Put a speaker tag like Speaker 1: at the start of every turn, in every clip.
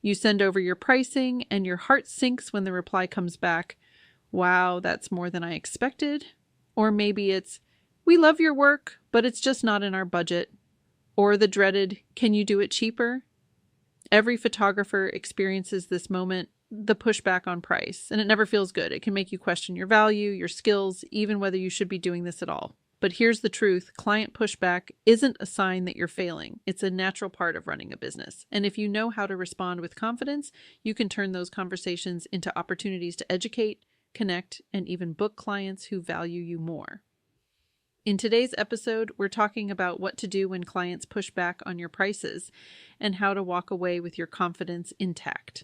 Speaker 1: You send over your pricing and your heart sinks when the reply comes back, "Wow, that's more than I expected." Or maybe it's, "We love your work, but it's just not in our budget." Or the dreaded, "Can you do it cheaper?" Every photographer experiences this moment, the pushback on price, and it never feels good. It can make you question your value, your skills, even whether you should be doing this at all. But here's the truth. Client pushback isn't a sign that you're failing. It's a natural part of running a business. And if you know how to respond with confidence, you can turn those conversations into opportunities to educate, connect, and even book clients who value you more. In today's episode, we're talking about what to do when clients push back on your prices and how to walk away with your confidence intact.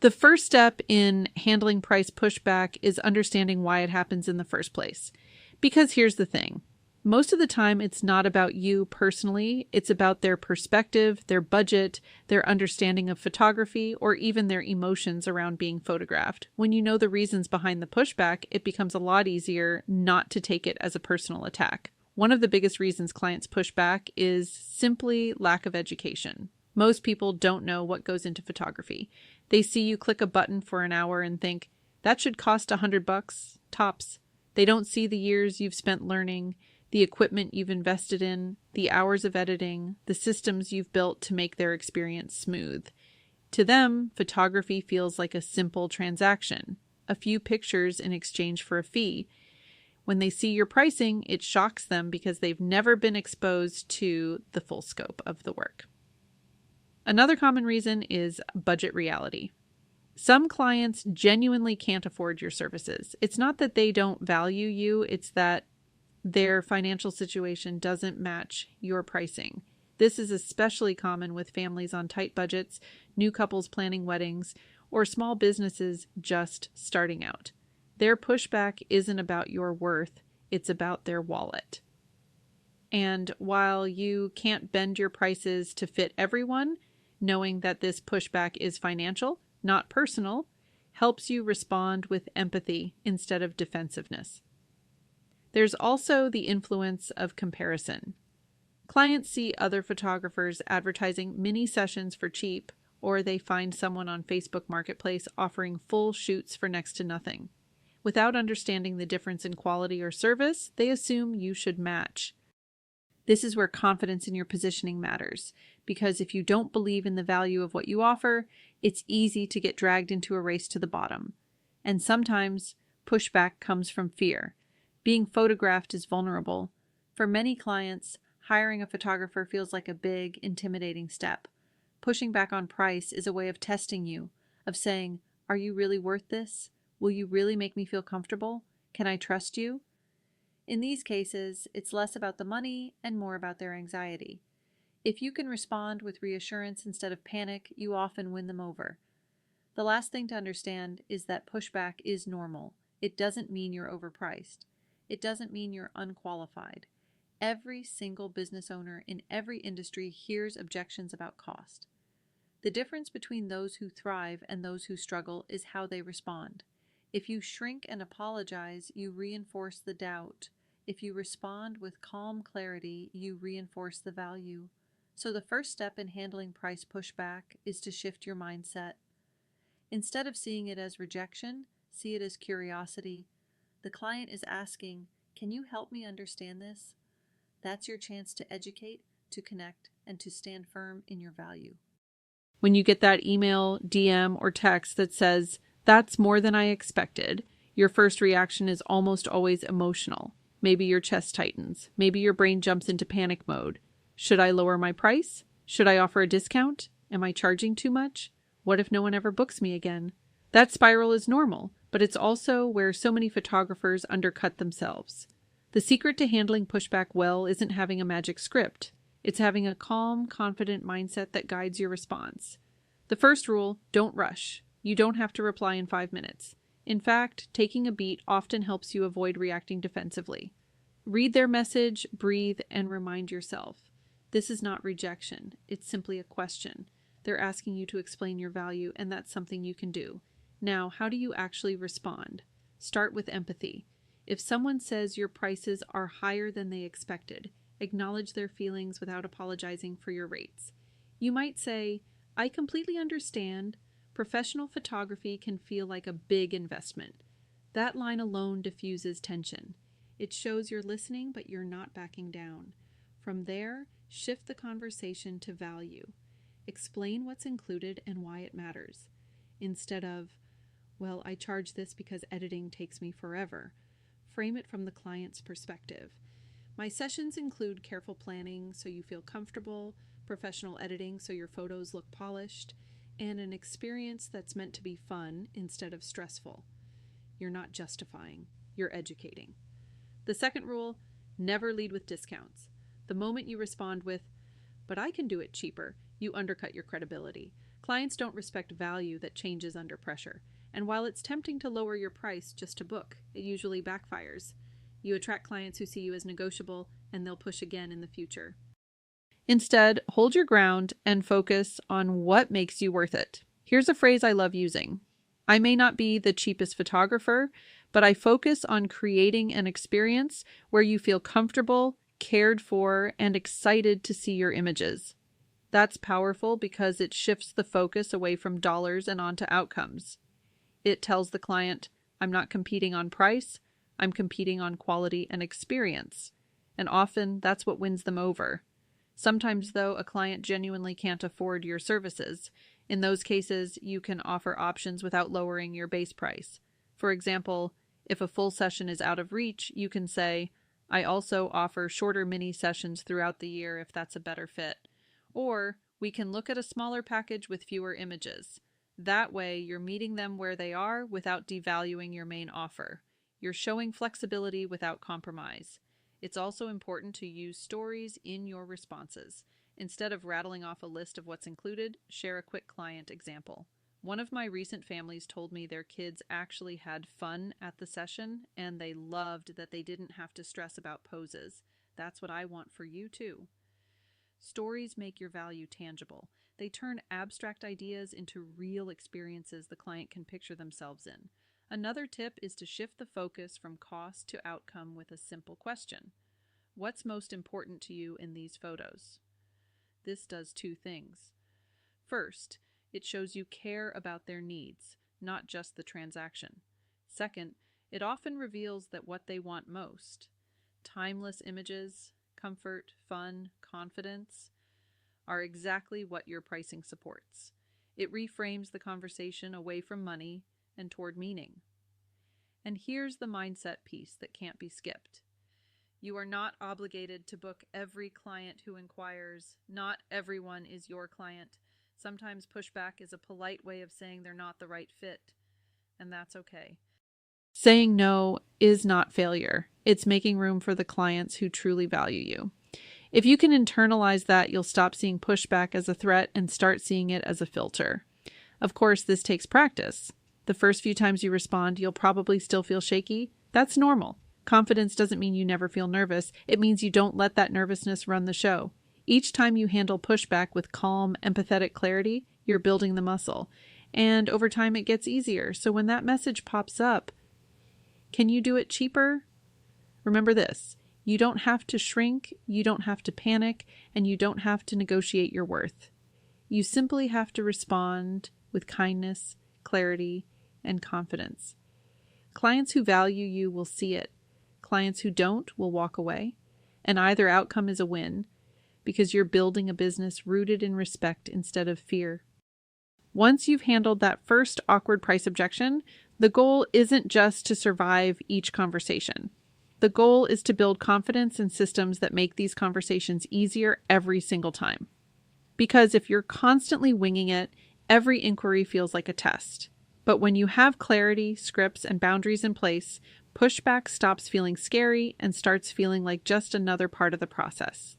Speaker 1: The first step in handling price pushback is understanding why it happens in the first place. Because here's the thing. Most of the time, it's not about you personally. It's about their perspective, their budget, their understanding of photography, or even their emotions around being photographed. When you know the reasons behind the pushback, it becomes a lot easier not to take it as a personal attack. One of the biggest reasons clients push back is simply lack of education. Most people don't know what goes into photography. They see you click a button for an hour and think, that should cost $100 tops. They don't see the years you've spent learning, the equipment you've invested in, the hours of editing, the systems you've built to make their experience smooth. To them, photography feels like a simple transaction, a few pictures in exchange for a fee. When they see your pricing, it shocks them because they've never been exposed to the full scope of the work. Another common reason is budget reality. Some clients genuinely can't afford your services. It's not that they don't value you, it's that their financial situation doesn't match your pricing. This is especially common with families on tight budgets, new couples planning weddings, or small businesses just starting out. Their pushback isn't about your worth, it's about their wallet. And while you can't bend your prices to fit everyone, knowing that this pushback is financial, not personal, helps you respond with empathy instead of defensiveness. There's also the influence of comparison. Clients see other photographers advertising mini sessions for cheap, or they find someone on Facebook Marketplace offering full shoots for next to nothing. Without understanding the difference in quality or service, they assume you should match. This is where confidence in your positioning matters, because if you don't believe in the value of what you offer, it's easy to get dragged into a race to the bottom. And sometimes pushback comes from fear. Being photographed is vulnerable. For many clients, hiring a photographer feels like a big, intimidating step. Pushing back on price is a way of testing you, of saying, "Are you really worth this? Will you really make me feel comfortable? Can I trust you?" In these cases, it's less about the money and more about their anxiety. If you can respond with reassurance instead of panic, you often win them over. The last thing to understand is that pushback is normal. It doesn't mean you're overpriced. It doesn't mean you're unqualified. Every single business owner in every industry hears objections about cost. The difference between those who thrive and those who struggle is how they respond. If you shrink and apologize, you reinforce the doubt. If you respond with calm clarity, you reinforce the value. So the first step in handling price pushback is to shift your mindset. Instead of seeing it as rejection, see it as curiosity. The client is asking, "Can you help me understand this?" That's your chance to educate, to connect, and to stand firm in your value. When you get that email, DM, or text that says, "That's more than I expected," your first reaction is almost always emotional. Maybe your chest tightens. Maybe your brain jumps into panic mode. Should I lower my price? Should I offer a discount? Am I charging too much? What if no one ever books me again? That spiral is normal, but it's also where so many photographers undercut themselves. The secret to handling pushback well isn't having a magic script. It's having a calm, confident mindset that guides your response. The first rule, don't rush. You don't have to reply in 5 minutes. In fact, taking a beat often helps you avoid reacting defensively. Read their message, breathe, and remind yourself. This is not rejection. It's simply a question. They're asking you to explain your value, and that's something you can do. Now, how do you actually respond? Start with empathy. If someone says your prices are higher than they expected, acknowledge their feelings without apologizing for your rates. You might say, I completely understand. Professional photography can feel like a big investment. That line alone diffuses tension. It shows you're listening, but you're not backing down. From there, shift the conversation to value. Explain what's included and why it matters. Instead of, well, I charge this because editing takes me forever. Frame it from the client's perspective. My sessions include careful planning so you feel comfortable, professional editing so your photos look polished, and an experience that's meant to be fun instead of stressful. You're not justifying, you're educating. The second rule, never lead with discounts. The moment you respond with, but I can do it cheaper, you undercut your credibility. Clients don't respect value that changes under pressure. And while it's tempting to lower your price just to book, it usually backfires. You attract clients who see you as negotiable, and they'll push again in the future. Instead, hold your ground and focus on what makes you worth it. Here's a phrase I love using. I may not be the cheapest photographer, but I focus on creating an experience where you feel comfortable, cared for, and excited to see your images. That's powerful because it shifts the focus away from dollars and onto outcomes. It tells the client, I'm not competing on price, I'm competing on quality and experience. And often that's what wins them over. Sometimes, though, a client genuinely can't afford your services. In those cases, you can offer options without lowering your base price. For example, if a full session is out of reach, you can say, I also offer shorter mini sessions throughout the year if that's a better fit. Or we can look at a smaller package with fewer images. That way, you're meeting them where they are without devaluing your main offer. You're showing flexibility without compromise. It's also important to use stories in your responses. Instead of rattling off a list of what's included, share a quick client example. One of my recent families told me their kids actually had fun at the session, and they loved that they didn't have to stress about poses. That's what I want for you too. Stories make your value tangible. They turn abstract ideas into real experiences the client can picture themselves in. Another tip is to shift the focus from cost to outcome with a simple question. What's most important to you in these photos? This does two things. First, it shows you care about their needs, not just the transaction. Second, it often reveals that what they want most, timeless images, comfort, fun, confidence, are exactly what your pricing supports. It reframes the conversation away from money and toward meaning. And here's the mindset piece that can't be skipped. You are not obligated to book every client who inquires. Not everyone is your client. Sometimes pushback is a polite way of saying they're not the right fit, and that's okay. Saying no is not failure. It's making room for the clients who truly value you. If you can internalize that, you'll stop seeing pushback as a threat and start seeing it as a filter. Of course, this takes practice. The first few times you respond, you'll probably still feel shaky. That's normal. Confidence doesn't mean you never feel nervous. It means you don't let that nervousness run the show. Each time you handle pushback with calm, empathetic clarity, you're building the muscle. And over time, it gets easier. So when that message pops up, can you do it cheaper? Remember this. You don't have to shrink, you don't have to panic, and you don't have to negotiate your worth. You simply have to respond with kindness, clarity, and confidence. Clients who value you will see it. Clients who don't will walk away. And either outcome is a win because you're building a business rooted in respect instead of fear. Once you've handled that first awkward price objection, the goal isn't just to survive each conversation. The goal is to build confidence in systems that make these conversations easier every single time. Because if you're constantly winging it, every inquiry feels like a test. But when you have clarity, scripts, and boundaries in place, pushback stops feeling scary and starts feeling like just another part of the process.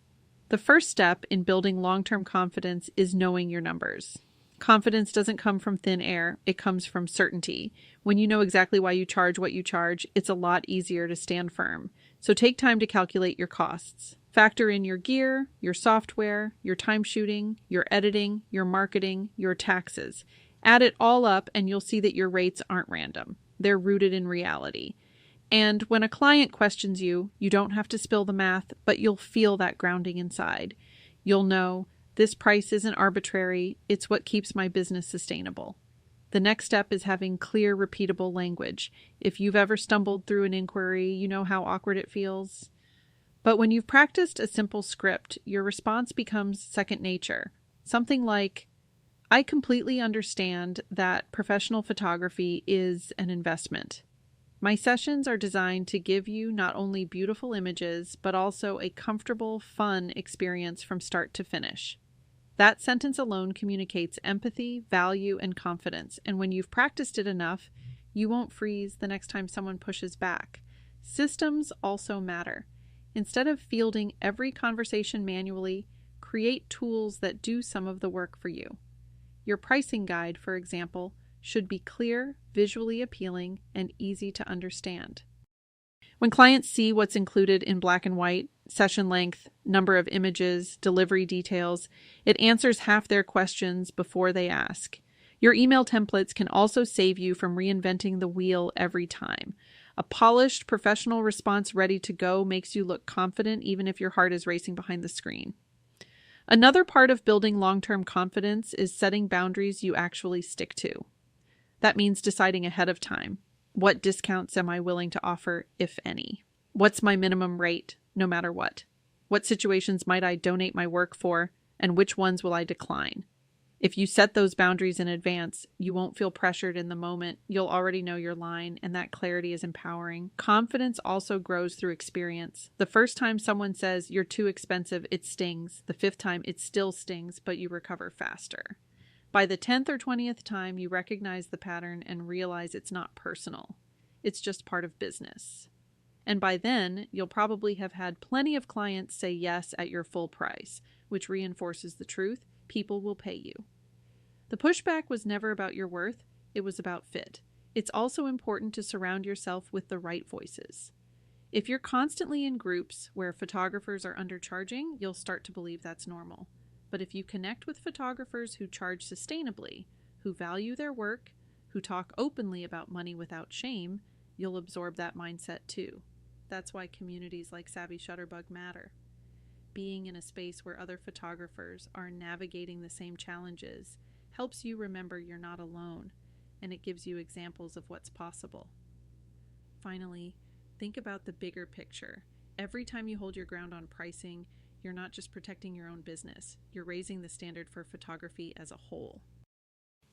Speaker 1: The first step in building long-term confidence is knowing your numbers. Confidence doesn't come from thin air, it comes from certainty. When you know exactly why you charge what you charge, it's a lot easier to stand firm. So take time to calculate your costs. Factor in your gear, your software, your time shooting, your editing, your marketing, your taxes. Add it all up and you'll see that your rates aren't random. They're rooted in reality. And when a client questions you, you don't have to spill the math, but you'll feel that grounding inside. You'll know, this price isn't arbitrary, it's what keeps my business sustainable. The next step is having clear, repeatable language. If you've ever stumbled through an inquiry, you know how awkward it feels. But when you've practiced a simple script, your response becomes second nature. Something like, I completely understand that professional photography is an investment. My sessions are designed to give you not only beautiful images, but also a comfortable, fun experience from start to finish. That sentence alone communicates empathy, value, and confidence, and when you've practiced it enough, you won't freeze the next time someone pushes back. Systems also matter. Instead of fielding every conversation manually, create tools that do some of the work for you. Your pricing guide, for example, should be clear, visually appealing, and easy to understand. When clients see what's included in black and white, session length, number of images, delivery details, it answers half their questions before they ask. Your email templates can also save you from reinventing the wheel every time. A polished, professional response ready to go makes you look confident even if your heart is racing behind the screen. Another part of building long-term confidence is setting boundaries you actually stick to. That means deciding ahead of time. What discounts am I willing to offer, if any? What's my minimum rate, no matter what? What situations might I donate my work for, and which ones will I decline? If you set those boundaries in advance, you won't feel pressured in the moment. You'll already know your line, and that clarity is empowering. Confidence also grows through experience. The first time someone says you're too expensive, it stings. The fifth time, it still stings, but you recover faster. By the 10th or 20th time, you recognize the pattern and realize it's not personal. It's just part of business. And by then, you'll probably have had plenty of clients say yes at your full price, which reinforces the truth: people will pay you. The pushback was never about your worth, it was about fit. It's also important to surround yourself with the right voices. If you're constantly in groups where photographers are undercharging, you'll start to believe that's normal. But if you connect with photographers who charge sustainably, who value their work, who talk openly about money without shame, you'll absorb that mindset too. That's why communities like Savvy Shutterbug matter. Being in a space where other photographers are navigating the same challenges helps you remember you're not alone, and it gives you examples of what's possible. Finally, think about the bigger picture. Every time you hold your ground on pricing, you're not just protecting your own business, you're raising the standard for photography as a whole.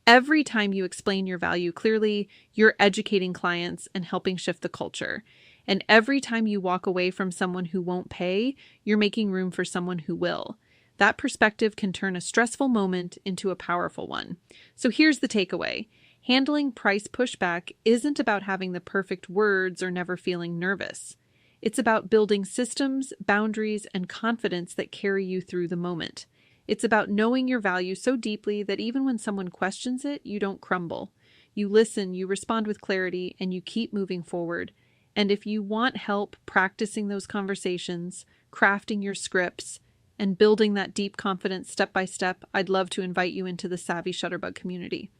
Speaker 1: Every time you explain your value clearly, you're educating clients and helping shift the culture. And every time you walk away from someone who won't pay, you're making room for someone who will. That perspective can turn a stressful moment into a powerful one. So here's the takeaway. Handling price pushback isn't about having the perfect words or never feeling nervous. It's about building systems, boundaries, and confidence that carry you through the moment. It's about knowing your value so deeply that even when someone questions it, you don't crumble. You listen, you respond with clarity, and you keep moving forward. And if you want help practicing those conversations, crafting your scripts, and building that deep confidence step by step, I'd love to invite you into the Savvy Shutterbug community.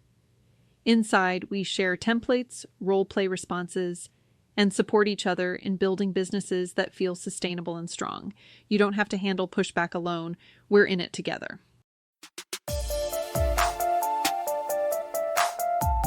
Speaker 1: Inside, we share templates, role-play responses, and support each other in building businesses that feel sustainable and strong. You don't have to handle pushback alone. We're in it together.